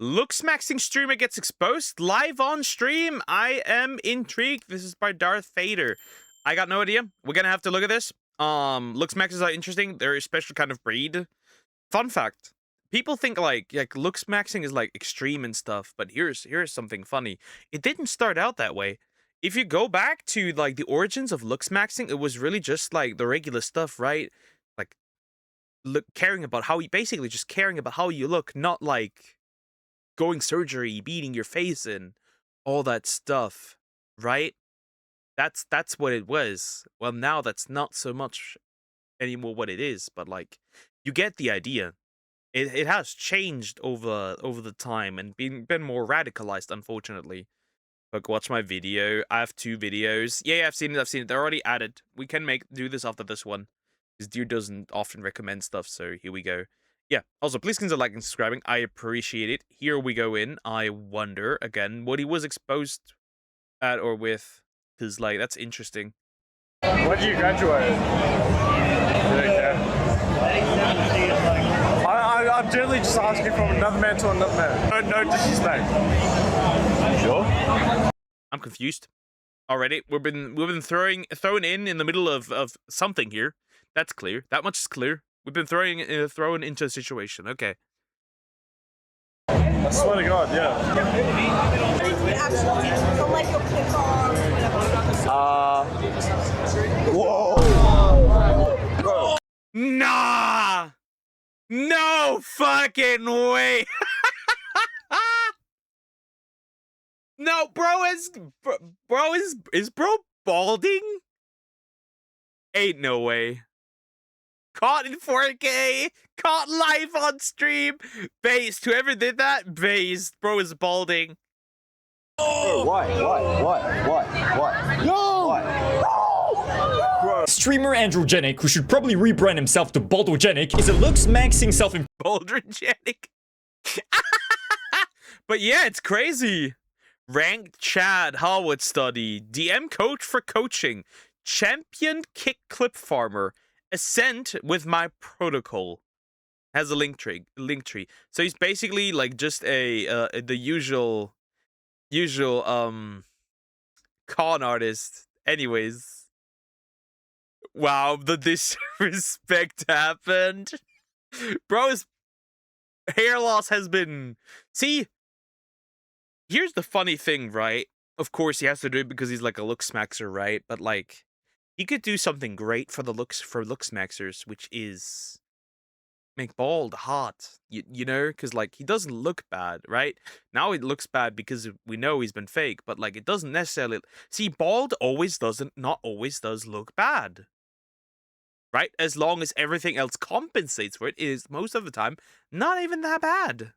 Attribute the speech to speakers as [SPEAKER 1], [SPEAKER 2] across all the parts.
[SPEAKER 1] Looksmaxxing streamer gets exposed live on stream. I am intrigued. This is by DarthFader. I got no idea. We're gonna have to look at this. Looksmaxxers are interesting. They're a special kind of breed. Fun fact: people think like looksmaxxing is like extreme and stuff, but here's something funny. It didn't start out that way. If you go back to like the origins of looksmaxxing, it was really just like the regular stuff, right? Like caring about how you basically just caring about how you look, not like going surgery, beating your face in, all that stuff, right? That's what it was. Well, now that's not so much anymore what it is, but like you get the idea. It has changed over the time and been more radicalized, unfortunately. Look, watch my video. I have 2 videos. Yeah, I've seen it. They're already added. We can do this after this one. Because Deer doesn't often recommend stuff, so here we go. Yeah, also, please consider liking and subscribing. I appreciate it. Here we go in. I wonder, again, what he was exposed at or with. Because, like, that's interesting.
[SPEAKER 2] When did you graduate? I'm generally just asking from another man to another man. No disrespect.
[SPEAKER 3] Sure.
[SPEAKER 1] I'm confused already. We've been thrown in the middle of something here. That's clear. That much is clear. We've been thrown into a situation. Okay.
[SPEAKER 2] I swear to God, yeah.
[SPEAKER 3] Whoa.
[SPEAKER 1] Nah. No fucking way. No, bro is bro balding? Ain't no way. Caught in 4K, caught live on stream, based. Whoever did that, based. Bro is balding.
[SPEAKER 3] Oh, what? No! What?
[SPEAKER 4] Streamer Androgenic, who should probably rebrand himself to Baldogenic, is a looksmaxxing
[SPEAKER 1] Baldrogenic. But yeah, it's crazy. Ranked Chad Harwood study, DM coach for coaching, champion kick clip farmer, ascent with my protocol. Has a link tree. So he's basically like just the usual con artist. Anyways, wow, the disrespect happened. Bro's hair loss has been. See, here's the funny thing, right? Of course, he has to do it because he's like a Looksmaxxer, right? But like, he could do something great for Looksmaxxers, which is make bald hot. You know, because like he doesn't look bad, right? Now it looks bad because we know he's been fake, but like it doesn't necessarily. See, bald not always does look bad, right? As long as everything else compensates for it, it is most of the time not even that bad.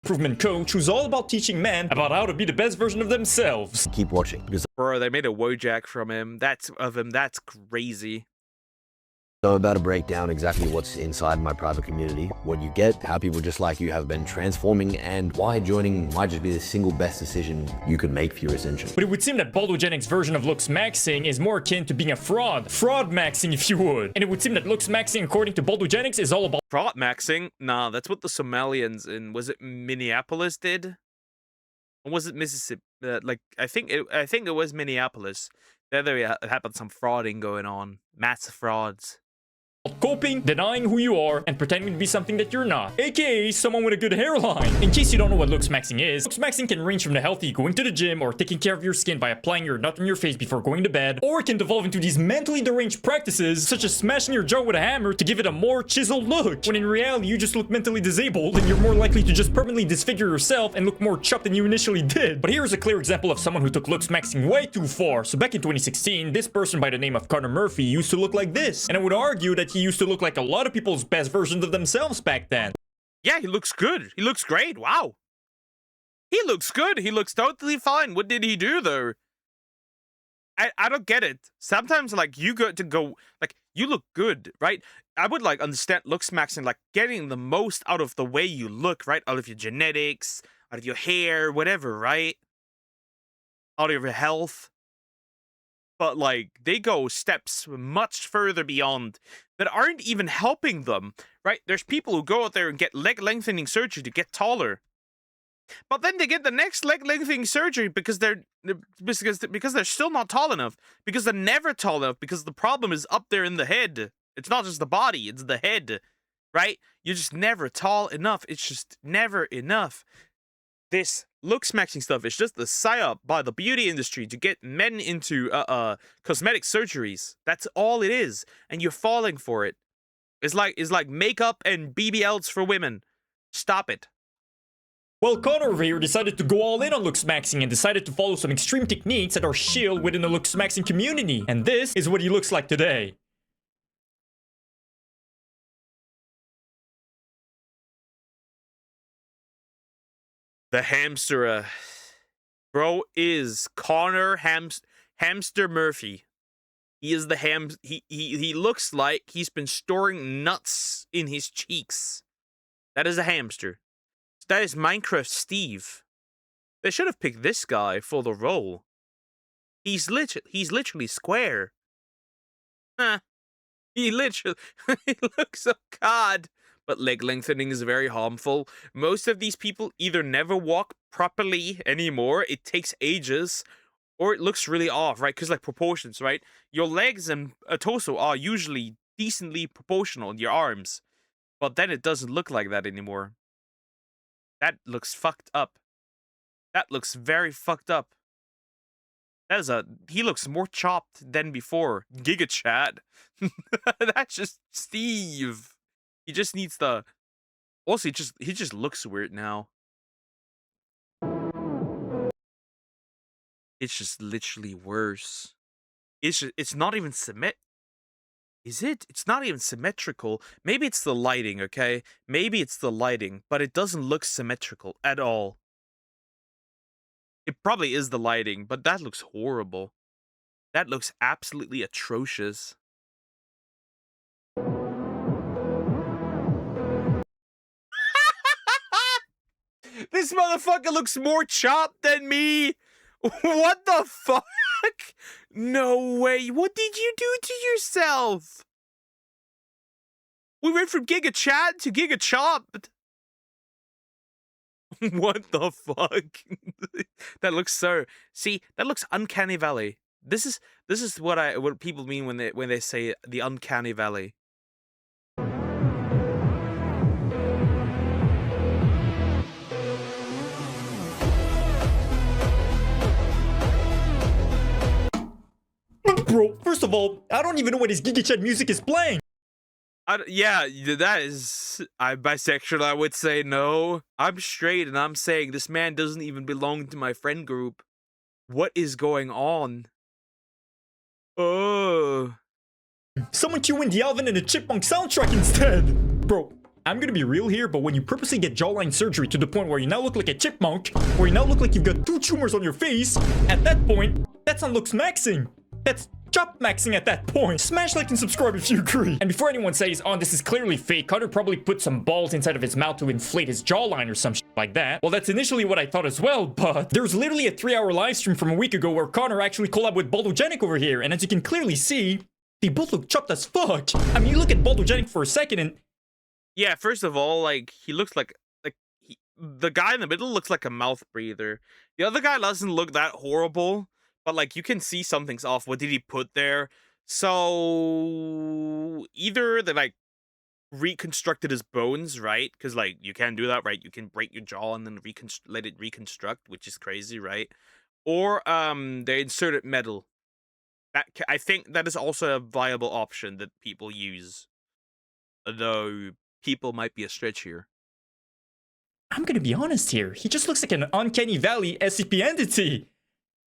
[SPEAKER 4] improvement coach who's all about teaching men about how to be the best version of themselves.
[SPEAKER 3] Keep watching, because
[SPEAKER 1] Bro, they made a Wojak from him. That's crazy.
[SPEAKER 3] I'm about to break down exactly what's inside my private community, what you get, how people just like you have been transforming, and why joining might just be the single best decision you could make for your ascension.
[SPEAKER 4] But it would seem that Baldogenic's version of looksmaxxing is more akin to being a fraud maxing if you would. And it would seem that looksmaxxing, according to Baldogenics, is all about
[SPEAKER 1] Fraud maxing? Nah, that's what the Somalians in, was it Minneapolis did? Or was it Mississippi? I think it was Minneapolis. There happened some frauding going on. Massive frauds.
[SPEAKER 4] coping, denying who you are, and pretending to be something that you're not, aka someone with a good hairline. In case you don't know what looksmaxxing is, looksmaxxing can range from the healthy going to the gym or taking care of your skin by applying your nut on your face before going to bed, or it can devolve into these mentally deranged practices such as smashing your jaw with a hammer to give it a more chiseled look, when in reality you just look mentally disabled and you're more likely to just permanently disfigure yourself and look more chopped than you initially did. But here's a clear example of someone who took looksmaxxing way too far. So back in 2016, this person by the name of Connor Murphy used to look like this, and I would argue that he used to look like a lot of people's best versions of themselves back then.
[SPEAKER 1] Yeah, he looks good. He looks great. Wow. He looks good. He looks totally fine. What did he do, though? I don't get it. Sometimes, like, you look good, right? I would, like, understand looksmaxxing, like, getting the most out of the way you look, right? Out of your genetics, out of your hair, whatever, right? Out of your health. But, like, they go steps much further beyond that aren't even helping them, right? There's people who go out there and get leg lengthening surgery to get taller. But then they get the next leg lengthening surgery because they're still not tall enough. Because they're never tall enough. Because the problem is up there in the head. It's not just the body, it's the head. Right? You're just never tall enough. It's just never enough. This looksmaxxing stuff is just the psyop by the beauty industry to get men into cosmetic surgeries. That's all it is. And you're falling for it. It's like makeup and BBLs for women. Stop it.
[SPEAKER 4] Well, Connor over here decided to go all in on looksmaxxing and decided to follow some extreme techniques that are shield within the looksmaxxing community. And this is what he looks like today.
[SPEAKER 1] The hamster, bro, is Connor Hamster Murphy. He is the he looks like he's been storing nuts in his cheeks. That is a hamster. That is Minecraft Steve. They should have picked this guy for the role. He's literally square. Huh. He literally he looks so God. But leg lengthening is very harmful. Most of these people either never walk properly anymore, it takes ages, or it looks really off, right? Because like proportions, right? Your legs and torso are usually decently proportional in your arms. But then it doesn't look like that anymore. That looks fucked up. That looks very fucked up. He looks more chopped than before. Giga Chat. That's just Steve. He just needs the... Also, he just looks weird now. It's just literally worse. It's not even Is it? It's not even symmetrical. Maybe it's the lighting, okay? Maybe it's the lighting, but it doesn't look symmetrical at all. It probably is the lighting, but that looks horrible. That looks absolutely atrocious. This motherfucker looks more chopped than me. What the fuck? No way. What did you do to yourself? We went from Giga Chat to Giga Chopped. What the fuck? That looks so... See, that looks uncanny valley. This is what people mean when they say the uncanny valley.
[SPEAKER 4] Bro, first of all, I don't even know what his Giga Chat music is playing.
[SPEAKER 1] Yeah, that is... I'm bisexual, I would say no. I'm straight, and I'm saying this man doesn't even belong to my friend group. What is going on? Oh.
[SPEAKER 4] Someone cue in the Alvin and the Chipmunk soundtrack instead. Bro, I'm gonna be real here, but when you purposely get jawline surgery to the point where you now look like a chipmunk, where you now look like you've got 2 tumors on your face, at that point, that's not looksmaxxing. That's chop-maxing at that point. Smash like and subscribe if you agree. And before anyone says, oh, this is clearly fake, Connor probably put some balls inside of his mouth to inflate his jawline or some shit like that. Well, that's initially what I thought as well, but there's literally a 3-hour live stream from a week ago where Connor actually collabed with Baldogenic over here, and as you can clearly see, they both look chopped as fuck. I mean, you look at Baldogenic for a second and...
[SPEAKER 1] Yeah, first of all, like, he looks like the guy in the middle looks like a mouth breather. The other guy doesn't look that horrible. But, like, you can see something's off. What did he put there? So, either they, like, reconstructed his bones, right? Because, like, you can do that, right? You can break your jaw and then let it reconstruct, which is crazy, right? Or, they inserted metal. I think that is also a viable option that people use. Though, people might be a stretch here.
[SPEAKER 4] I'm gonna be honest here. He just looks like an uncanny valley SCP entity.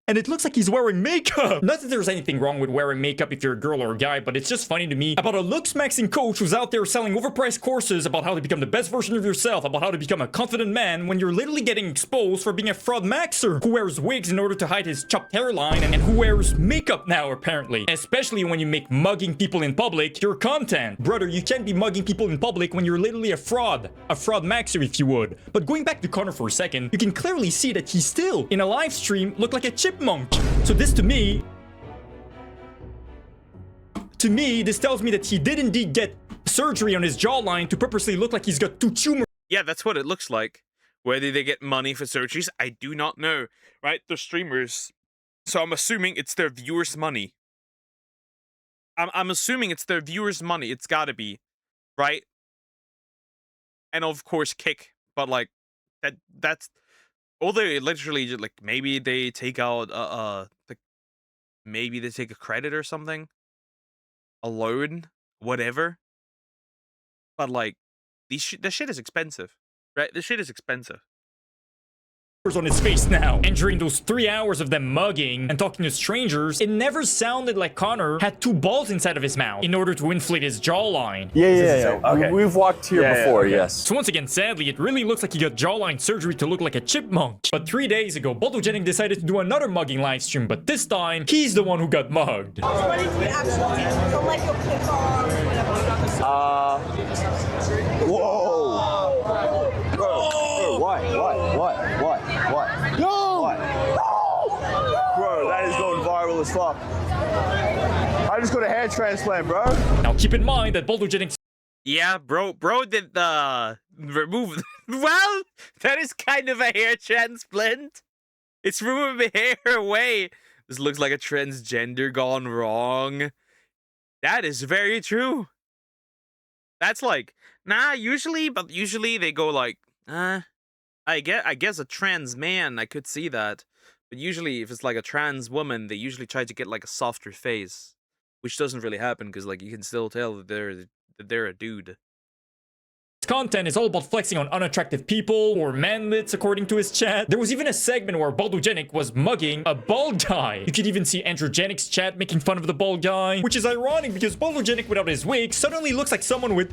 [SPEAKER 4] And it looks like he's wearing makeup. Not that there's anything wrong with wearing makeup if you're a girl or a guy, but it's just funny to me about a looksmaxxing coach who's out there selling overpriced courses about how to become the best version of yourself, about how to become a confident man when you're literally getting exposed for being a fraud maxer who wears wigs in order to hide his chopped hairline and who wears makeup now apparently. Especially when you make mugging people in public your content. Brother, you can't be mugging people in public when you're literally a fraud maxer if you would. But going back to Connor for a second, you can clearly see that he still, in a live stream, looked like a chipmunk. So this to me, this tells me that he did indeed get surgery on his jawline to purposely look like he's got 2 tumors.
[SPEAKER 1] Yeah, that's what it looks like. Whether they get money for surgeries, I do not know. Right? They're streamers, so I'm assuming it's their viewers' money. I'm assuming it's their viewers' money. It's gotta be, right? And of course, kick. But like, that's. Although literally, like maybe they take out maybe they take a credit or something, a loan, whatever. But like, this shit is expensive, right? This shit is expensive.
[SPEAKER 4] On his face now, and during those 3 hours of them mugging and talking to strangers, it never sounded like Connor had 2 balls inside of his mouth in order to inflate his jawline.
[SPEAKER 5] Yeah.
[SPEAKER 2] Okay.
[SPEAKER 5] We've walked here before, yes.
[SPEAKER 4] So once again, sadly, it really looks like he got jawline surgery to look like a chipmunk. But 3 days ago, Baldogenic decided to do another mugging livestream, but this time, he's the one who got mugged.
[SPEAKER 6] What did you actually do? So like your clip on whatever.
[SPEAKER 5] Whoa! Bro, why? No! What? Bro, that is going viral as fuck. I just got a hair transplant, bro.
[SPEAKER 4] Now keep in mind that Baldogenic
[SPEAKER 1] Yeah, bro did the remove. Well, that is kind of a hair transplant. It's removing hair away. This looks like a transgender gone wrong. That is very true. That's like, nah, usually they go like, I guess a trans man, I could see that. But usually if it's like a trans woman, they usually try to get like a softer face, which doesn't really happen because like you can still tell that they're a dude.
[SPEAKER 4] content is all about flexing on unattractive people or manlets, according to his chat. There was even a segment where Baldogenic was mugging a bald guy. You could even see Androgenic's chat making fun of the bald guy, which is ironic because Baldogenic without his wig suddenly looks like someone with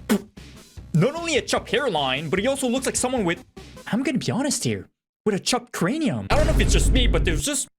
[SPEAKER 4] not only a chopped hairline, but he also looks like someone with, I'm gonna be honest here, with a chopped cranium. I don't know if it's just me, but there's just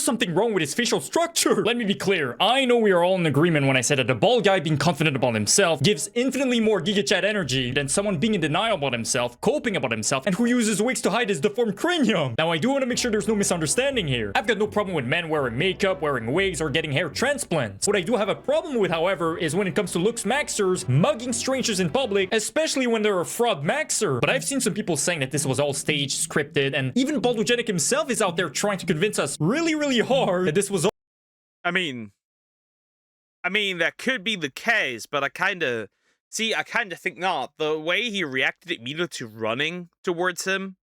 [SPEAKER 4] something wrong with his facial structure. Let me be clear. I know we are all in agreement when I said that the bald guy being confident about himself gives infinitely more GigaChat energy than someone being in denial about himself, coping about himself, and who uses wigs to hide his deformed cranium. Now, I do want to make sure there's no misunderstanding here. I've got no problem with men wearing makeup, wearing wigs, or getting hair transplants. What I do have a problem with, however, is when it comes to Looksmaxxers mugging strangers in public, especially when they're a fraud maxer. But I've seen some people saying that this was all staged, scripted, and even Baldogenic himself is out there trying to convince us really hard that this was all.
[SPEAKER 1] I mean, that could be the case, but I kind of think not. The way he reacted immediately to running towards him,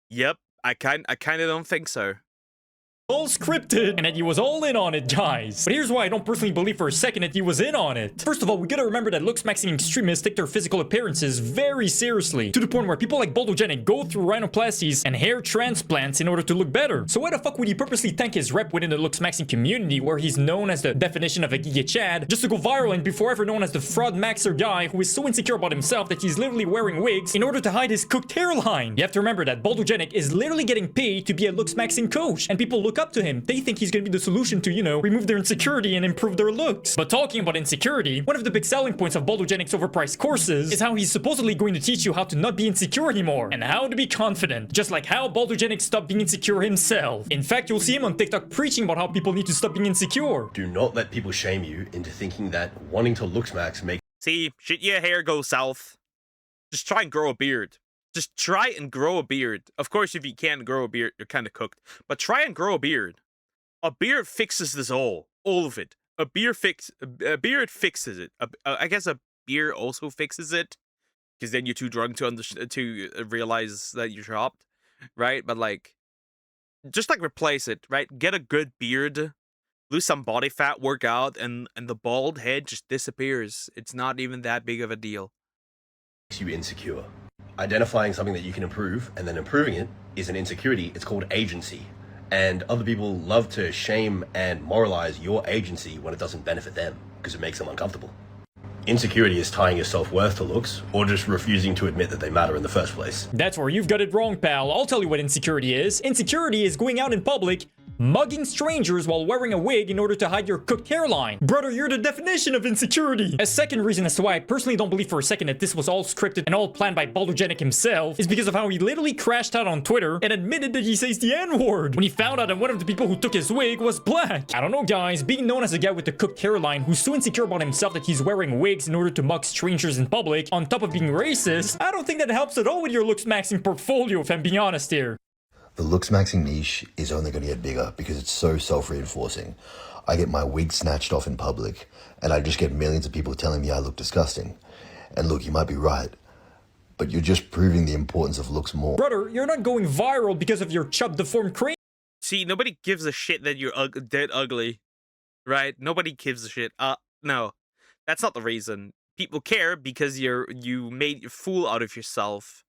[SPEAKER 1] yep, I kind of don't think so.
[SPEAKER 4] All scripted and that he was all in on it, guys. But here's why I don't personally believe for a second that he was in on it. First of all, we gotta remember that Looksmaxxing extremists take their physical appearances very seriously, to the point where people like Baldogenic go through rhinoplasties and hair transplants in order to look better. So why the fuck would he purposely tank his rep within the Looksmaxxing community, where he's known as the definition of a Giga Chad, just to go viral and be forever known as the fraud maxer guy who is so insecure about himself that he's literally wearing wigs in order to hide his cooked hairline? You have to remember that Baldogenic is literally getting paid to be a Looksmaxxing coach, and people look up to him. They think he's gonna be the solution to, you know, remove their insecurity and improve their looks. But talking about insecurity, one of the big selling points of Baldogenic's overpriced courses is how he's supposedly going to teach you how to not be insecure anymore and how to be confident, just like how Baldogenic stopped being insecure himself. In fact, you'll see him on TikTok preaching about how people need to stop being insecure.
[SPEAKER 3] Do not let people shame you into thinking that wanting to Looksmaxx makes
[SPEAKER 1] See, shit, your hair goes south. Just try and grow a beard. Just try and grow a beard. Of course, if you can't grow a beard, you're kind of cooked. But try and grow a beard. A beard fixes this all of it. A beard fixes it. I guess a beer also fixes it, because then you're too drunk to realize that you're chopped, right? But like, just like replace it, right? Get a good beard, lose some body fat, work out, and the bald head just disappears. It's not even that big of a deal.
[SPEAKER 3] you insecure. Identifying something that you can improve and then improving it is an insecurity. It's called agency. And other people love to shame and moralize your agency when it doesn't benefit them because it makes them uncomfortable. Insecurity is tying your self-worth to looks or just refusing to admit that they matter in the first place.
[SPEAKER 4] That's where you've got it wrong, pal. I'll tell you what insecurity is. Insecurity is going out in public mugging strangers while wearing a wig in order to hide your cooked hairline. Brother, you're the definition of insecurity. A second reason as to why I personally don't believe for a second that this was all scripted and all planned by Baldogenic himself is because of how he literally crashed out on Twitter and admitted that he says the N-word when he found out that one of the people who took his wig was black. I don't know, guys, being known as a guy with the cooked hairline who's so insecure about himself that he's wearing wigs in order to mug strangers in public on top of being racist, I don't think that helps at all with your Looksmaxxing portfolio, if I'm being honest here.
[SPEAKER 7] The Looksmaxxing niche is only going to get bigger because it's so self-reinforcing. I get my wig snatched off in public, and I just get millions of people telling me I look disgusting. And look, you might be right, but you're just proving the importance of looks more.
[SPEAKER 4] Brother, you're not going viral because of your chub deformed crane.
[SPEAKER 1] See, nobody gives a shit that you're dead ugly, right? Nobody gives a shit. No, that's not the reason. People care because you made a fool out of yourself,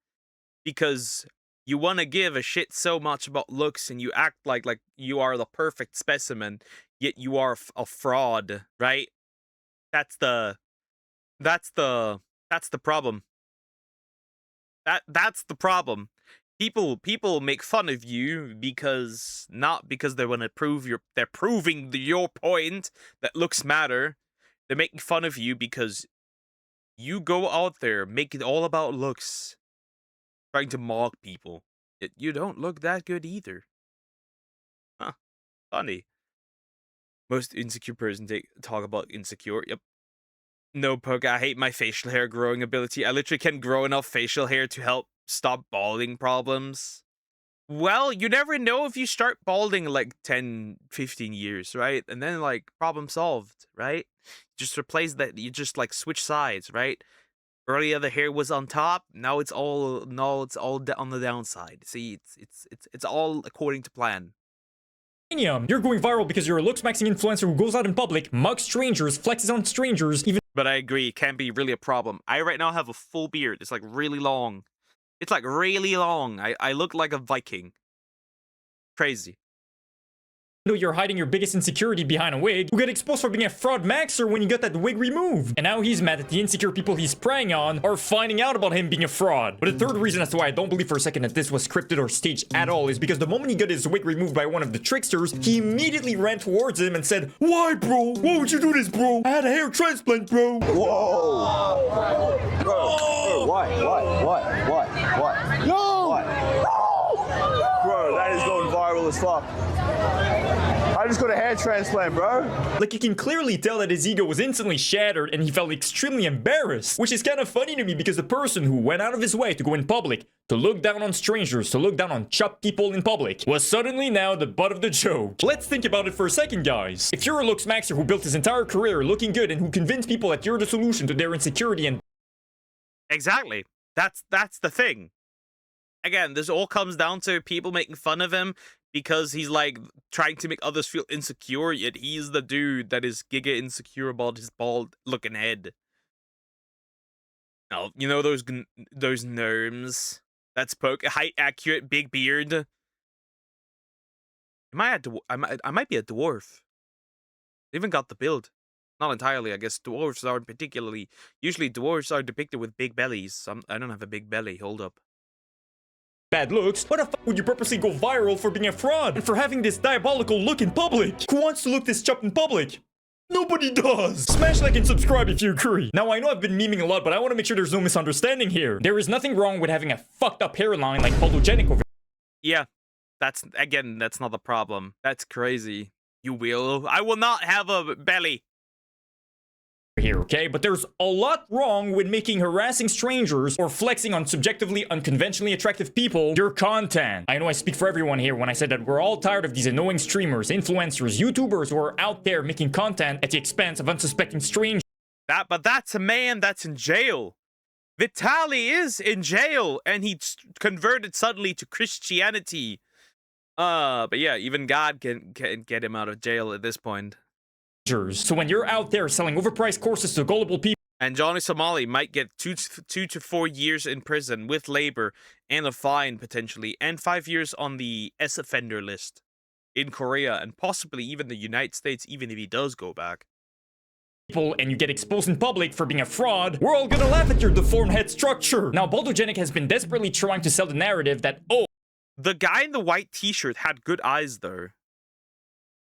[SPEAKER 1] because you want to give a shit so much about looks, and you act like you are the perfect specimen, yet you are a fraud, right? That's the problem. That's the problem. People make fun of you because not because they want to prove they're proving your point that looks matter. They're making fun of you because you go out there, make it all about looks, trying to mock people. Yet you don't look that good either. Huh. Funny. Most insecure person talk about insecure. Yep. No, Poke, I hate my facial hair growing ability. I literally can't grow enough facial hair to help stop balding problems. Well, you never know if you start balding in like 10, 15 years, right? And then like problem solved, right? Just replace that, you just like switch sides, right? Earlier the hair was on top, now it's all on the downside. See, it's all according to plan.
[SPEAKER 4] You're going viral because you're a Looksmaxxing influencer who goes out in public, mugs strangers, flexes on strangers, even.
[SPEAKER 1] But I agree, it can be really a problem. I right now have a full beard. It's like really long. It's like really long. I look like a Viking. Crazy.
[SPEAKER 4] Though you're hiding your biggest insecurity behind a wig, who get exposed for being a fraud maxer when you got that wig removed. And now he's mad that the insecure people he's preying on are finding out about him being a fraud. But the third reason as to why I don't believe for a second that this was scripted or staged at all is because the moment he got his wig removed by one of the tricksters, he immediately ran towards him and said, "Why, bro? Why would you do this, bro? I had a hair transplant, bro."
[SPEAKER 5] Whoa! Bro, why? No! Bro, that is going viral as fuck. I just got a hair transplant, bro.
[SPEAKER 4] Like, you can clearly tell that his ego was instantly shattered and he felt extremely embarrassed, which is kind of funny to me because the person who went out of his way to go in public, to look down on strangers, to look down on chopped people in public, was suddenly now the butt of the joke. Let's think about it for a second, guys. If you're a Looksmaxxer who built his entire career looking good and who convinced people that you're the solution to their insecurity and...
[SPEAKER 1] Exactly. That's the thing. Again, this all comes down to people making fun of him because he's like trying to make others feel insecure, yet he's the dude that is giga insecure about his bald looking head. Now, you know those gnomes that spoke height accurate big beard. I might be a dwarf. I even got the build. Not entirely, I guess. Dwarves aren't particularly. Usually dwarves are depicted with big bellies. I don't have a big belly. Hold up.
[SPEAKER 4] Bad looks, why the fuck would you purposely go viral for being a fraud and for having this diabolical look in public? Who wants to look this chopped in public? Nobody does! Smash like and subscribe if you agree. Now, I know I've been memeing a lot, but I want to make sure there's no misunderstanding here. There is nothing wrong with having a fucked up hairline like Baldogenic over.
[SPEAKER 1] Yeah, that's not the problem. That's crazy. I will not have a belly.
[SPEAKER 4] Here, okay? But there's a lot wrong with making harassing strangers or flexing on subjectively unconventionally attractive people your content. I know I speak for everyone here when I said that we're all tired of these annoying streamers, influencers, YouTubers who are out there making content at the expense of unsuspecting strangers.
[SPEAKER 1] But that's a man that's in jail. Vitali is in jail, and he converted suddenly to Christianity. But yeah, even God can get him out of jail at this point.
[SPEAKER 4] So when you're out there selling overpriced courses to gullible people,
[SPEAKER 1] and Johnny Somali might get 2 to 4 years in prison with labor and a fine potentially, and 5 years on the S-offender list in Korea, and possibly even the United States, even if he does go back.
[SPEAKER 4] And you get exposed in public for being a fraud, we're all gonna laugh at your deformed head structure. Now, Baldogenic has been desperately trying to sell the narrative that, oh,
[SPEAKER 1] the guy in the white t-shirt had good eyes though.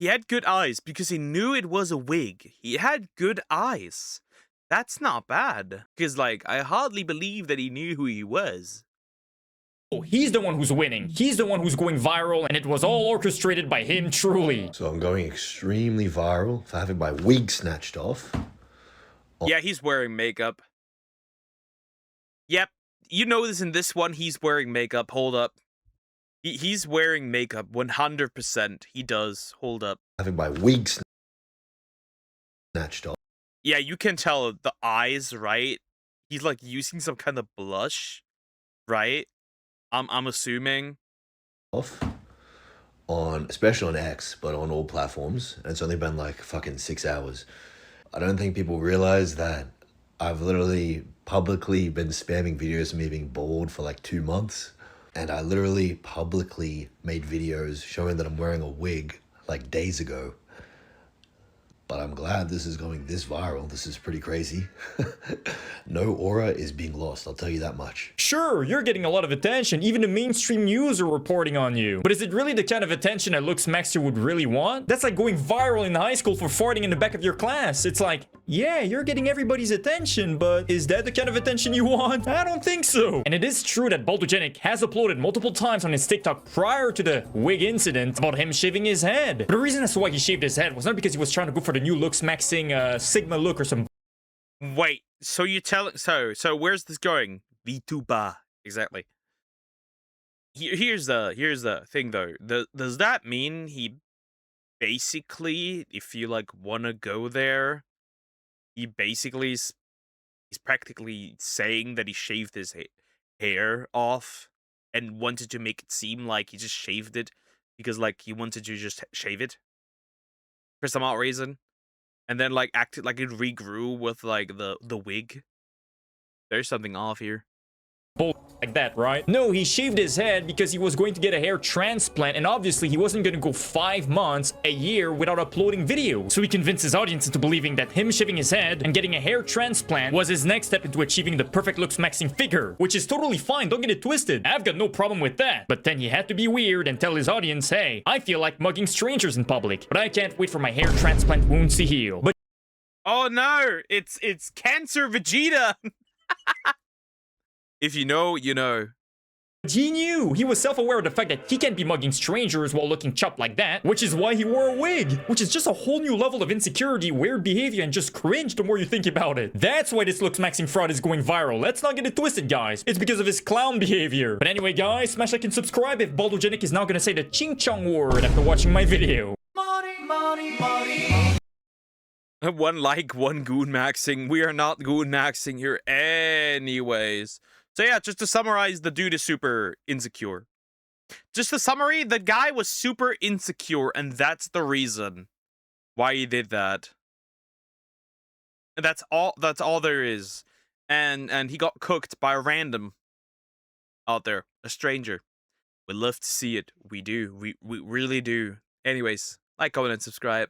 [SPEAKER 1] He had good eyes because he knew it was a wig. He had good eyes. That's not bad. Because, like, I hardly believe that he knew who he was.
[SPEAKER 4] Oh, he's the one who's winning. He's the one who's going viral, and it was all orchestrated by him, truly.
[SPEAKER 7] So I'm going extremely viral for having my wig snatched off.
[SPEAKER 1] Yeah, he's wearing makeup. Yep. You notice in this one, he's wearing makeup. Hold up. He's wearing makeup. 100%. He does. Hold up.
[SPEAKER 7] Having my wig snatched off.
[SPEAKER 1] Yeah, you can tell the eyes, right? He's like using some kind of blush, right? I'm assuming.
[SPEAKER 7] On, especially on X, but on all platforms. And it's only been like fucking 6 hours. I don't think people realize that I've literally publicly been spamming videos of me being bald for like 2 months. And I literally publicly made videos showing that I'm wearing a wig like days ago. But I'm glad this is going this viral. This is pretty crazy. No aura is being lost, I'll tell you that much.
[SPEAKER 4] Sure, you're getting a lot of attention. Even the mainstream news are reporting on you. But is it really the kind of attention that Looksmaxxer would really want? That's like going viral in high school for farting in the back of your class. It's like, yeah, you're getting everybody's attention, but is that the kind of attention you want? I don't think so. And it is true that Baldogenic has uploaded multiple times on his TikTok prior to the wig incident about him shaving his head. But the reason as to why he shaved his head was not because he was trying to go for the new Looksmaxxing Sigma look or some.
[SPEAKER 1] Wait, so you tell it so where's this going? VTuber. Exactly. Here's the thing though. Does that mean he basically, if you like wanna go there, he basically he's practically saying that he shaved his hair off and wanted to make it seem like he just shaved it because like he wanted to just shave it for some odd reason. And then, like, acted like it regrew with, like, the wig. There's something off here.
[SPEAKER 4] Like that, right? No, he shaved his head because he was going to get a hair transplant, and obviously he wasn't going to go 5 months, a year without uploading video. So he convinced his audience into believing that him shaving his head and getting a hair transplant was his next step into achieving the perfect Looksmaxxing figure, which is totally fine, don't get it twisted. I've got no problem with that. But then he had to be weird and tell his audience, hey, I feel like mugging strangers in public, but I can't wait for my hair transplant wounds to heal. But
[SPEAKER 1] oh no, it's Cancer Vegeta. If you know, you know.
[SPEAKER 4] he knew. He was self-aware of the fact that he can't be mugging strangers while looking chopped like that, which is why he wore a wig, which is just a whole new level of insecurity, weird behavior, and just cringe the more you think about it. That's why this Looksmaxxing fraud is going viral. Let's not get it twisted, guys. It's because of his clown behavior. But anyway, guys, smash like and subscribe if Baldogenic is now gonna say the ching chong word after watching my video.
[SPEAKER 1] One like, one goon maxing. We are not goon maxing here anyways. So yeah, just to summarize, the dude is super insecure. Just a summary, the guy was super insecure, and that's the reason why he did that. And that's all there is. And he got cooked by a random out there, a stranger. We love to see it. We do. We really do. Anyways, like, comment, and subscribe.